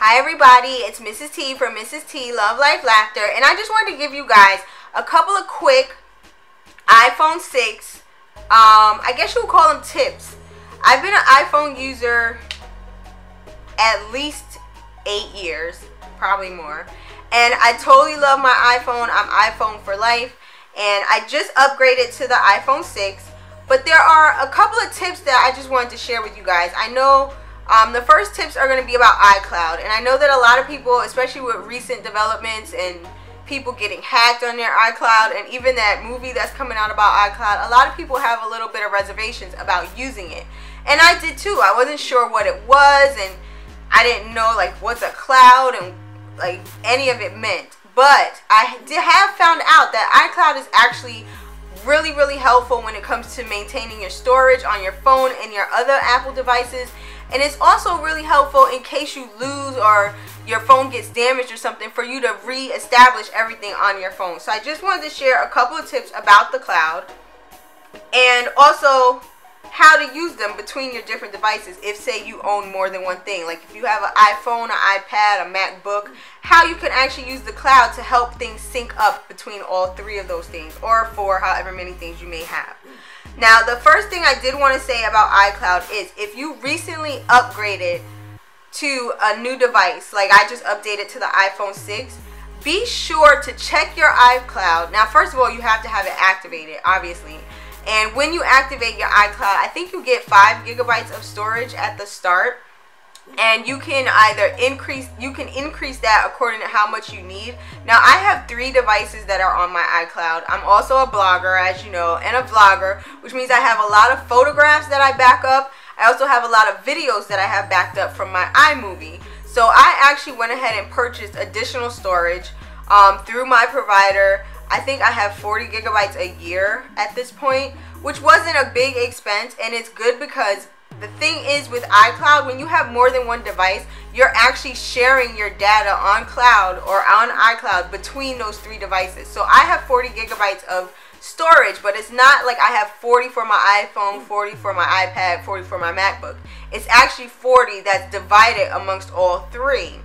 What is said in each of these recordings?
Hi everybody, it's Mrs. T from MrsTee Love Life Laughter, and I just wanted to give you guys a couple of quick iPhone 6, I guess you would call them tips. I've been an iPhone user at least 8 years, probably more, and I totally love my iPhone. I'm iPhone for life, and I just upgraded to the iPhone 6, but there are a couple of tips that I just wanted to share with you guys. I know the first tips are going to be about iCloud, and I know that a lot of people, especially with recent developments and people getting hacked on their iCloud, and even that movie that's coming out about iCloud, a lot of people have a little bit of reservations about using it, and I did too. I wasn't sure what it was, and I didn't know like what's a cloud and like any of it meant, but I have found out that iCloud is actually really helpful when it comes to maintaining your storage on your phone and your other Apple devices. And it's also really helpful in case you lose or your phone gets damaged or something, for you to re-establish everything on your phone. So I just wanted to share a couple of tips about the cloud, and also how to use them between your different devices if, say, you own more than one thing. Like if you have an iPhone, an iPad, a MacBook, how you can actually use the cloud to help things sync up between all three of those things, or for however many things you may have. Now, the first thing I did want to say about iCloud is, if you recently upgraded to a new device, like I just updated to the iPhone 6, be sure to check your iCloud. Now, first of all, you have to have it activated, obviously. And when you activate your iCloud, I think you get 5 gigabytes of storage at the start. And you can either increase that according to how much you need. Now, I have 3 devices that are on my iCloud. I'm also a blogger, as you know, and a vlogger, which means I have a lot of photographs that I back up. I also have a lot of videos that I have backed up from my iMovie. So I actually went ahead and purchased additional storage through my provider. I think I have 40 gigabytes a year at this point, which wasn't a big expense, and it's good because the thing is, with iCloud, when you have more than one device, you're actually sharing your data on cloud or on iCloud between those 3 devices. So I have 40 gigabytes of storage, but it's not like I have 40 for my iPhone, 40 for my iPad, 40 for my MacBook. It's actually 40 that's divided amongst all 3.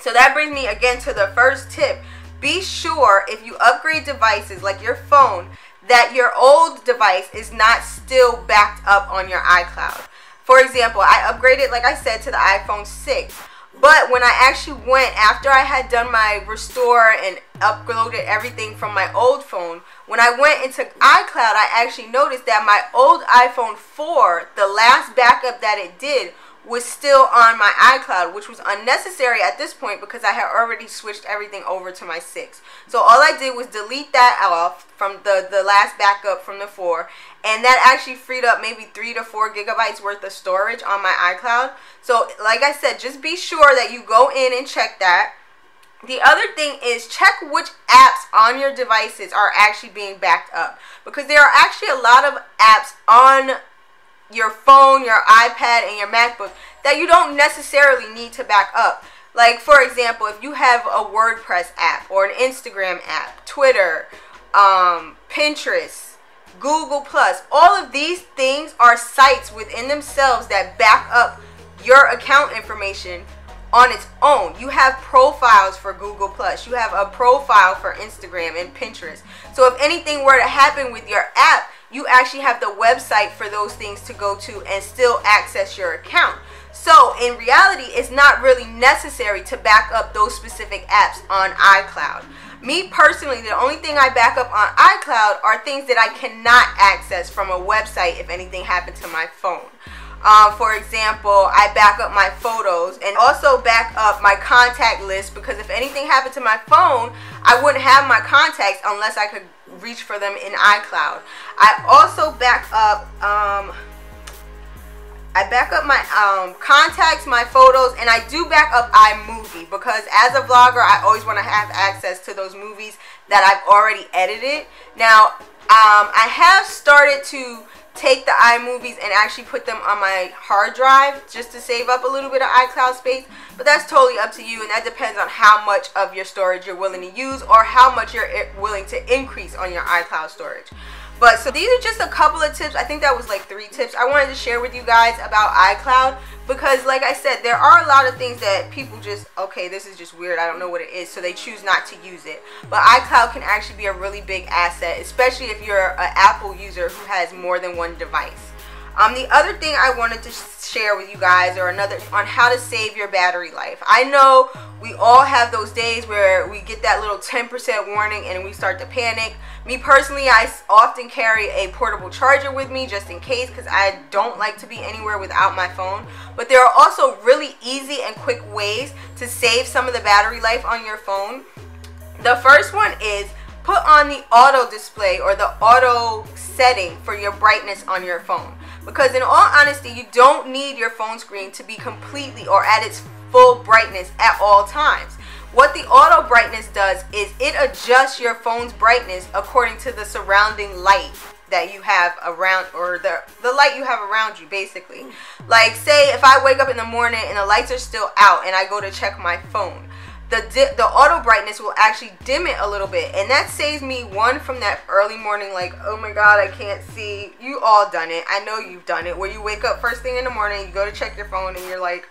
So that brings me again to the first tip. Be sure, if you upgrade devices like your phone, that your old device is not still backed up on your iCloud. For example, I upgraded, like I said, to the iPhone 6. But when I actually went, after I had done my restore and uploaded everything from my old phone, when I went into iCloud, I actually noticed that my old iPhone 4, the last backup that it did, was still on my iCloud, which was unnecessary at this point because I had already switched everything over to my 6. So all I did was delete that off from the last backup from the 4, and that actually freed up maybe 3 to 4 gigabytes worth of storage on my iCloud. So like I said, just be sure that you go in and check that. The other thing is, check which apps on your devices are actually being backed up, because there are actually a lot of apps on your phone, your iPad, and your MacBook that you don't necessarily need to back up. Like, for example, if you have a WordPress app or an Instagram app, Twitter, Pinterest, Google+, all of these things are sites within themselves that back up your account information on its own. You have profiles for Google+, you have a profile for Instagram and Pinterest. So if anything were to happen with your app, you actually have the website for those things to go to and still access your account. So in reality, it's not really necessary to back up those specific apps on iCloud. Me personally, the only thing I back up on iCloud are things that I cannot access from a website if anything happened to my phone. For example, I back up my photos and also back up my contact list, because if anything happened to my phone, I wouldn't have my contacts unless I could reach for them in iCloud. I also back up my contacts, my photos, and I do back up iMovie, because as a vlogger, I always want to have access to those movies that I've already edited. Now, I have started to take the iMovies and actually put them on my hard drive just to save up a little bit of iCloud space, but that's totally up to you, and that depends on how much of your storage you're willing to use or how much you're willing to increase on your iCloud storage. But so these are just a couple of tips. I think that was like 3 tips I wanted to share with you guys about iCloud. because like I said, there are a lot of things that people just, okay, this is just weird, I don't know what it is, so they choose not to use it. But iCloud can actually be a really big asset, especially if you're an Apple user who has more than one device. The other thing I wanted to share with you guys, or another on how to save your battery life. I know we all have those days where we get that little 10% warning and we start to panic. Me personally, I often carry a portable charger with me just in case, because I don't like to be anywhere without my phone. But there are also really easy and quick ways to save some of the battery life on your phone. The first one is put on the auto display or the auto setting for your brightness on your phone. Because in all honesty, you don't need your phone screen to be completely or at its full brightness at all times. What the auto brightness does is it adjusts your phone's brightness according to the surrounding light that you have around, or the light you have around you, basically. Like, say if I wake up in the morning and the lights are still out and I go to check my phone, the auto brightness will actually dim it a little bit, and that saves me one from that early morning, like, oh my god, I can't see. You all done it. I know you've done it, where you wake up first thing in the morning, you go to check your phone and you're like,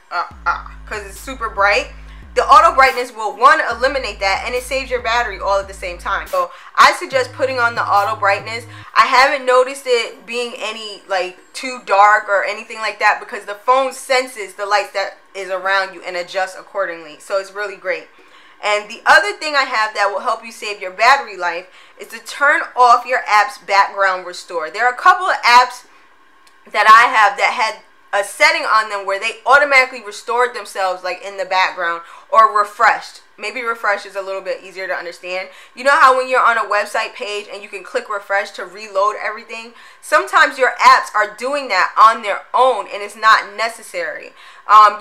because it's super bright. The auto brightness will, one, eliminate that, and it saves your battery all at the same time. So I suggest putting on the auto brightness. I haven't noticed it being any like too dark or anything like that, because the phone senses the light that is around you and adjusts accordingly. So it's really great. And the other thing I have that will help you save your battery life is to turn off your app's background restore. There are a couple of apps that I have that had a setting on them where they automatically restored themselves, like in the background, or refreshed. Maybe refresh is a little bit easier to understand. You know how when you're on a website page and you can click refresh to reload everything? Sometimes your apps are doing that on their own and it's not necessary.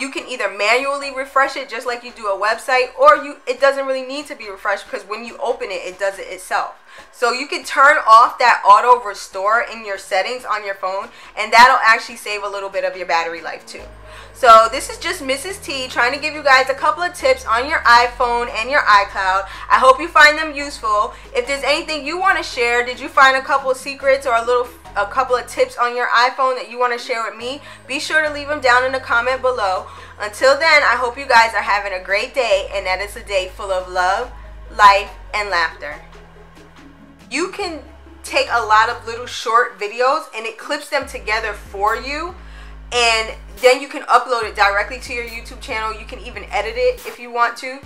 You can either manually refresh it just like you do a website, or it doesn't really need to be refreshed, because when you open it, it does it itself. So you can turn off that auto restore in your settings on your phone, and that'll actually save a little bit of your battery life too. So this is just Mrs. T trying to give you guys a couple of tips on your iPhone and your iCloud. I hope you find them useful. If there's anything you want to share, did you find a couple of secrets or a couple of tips on your iPhone that you want to share with me, be sure to leave them down in the comment below. Until then, I hope you guys are having a great day, and that it's a day full of love, life, and laughter. You can take a lot of little short videos and it clips them together for you, and then you can upload it directly to your YouTube channel. You can even edit it if you want to.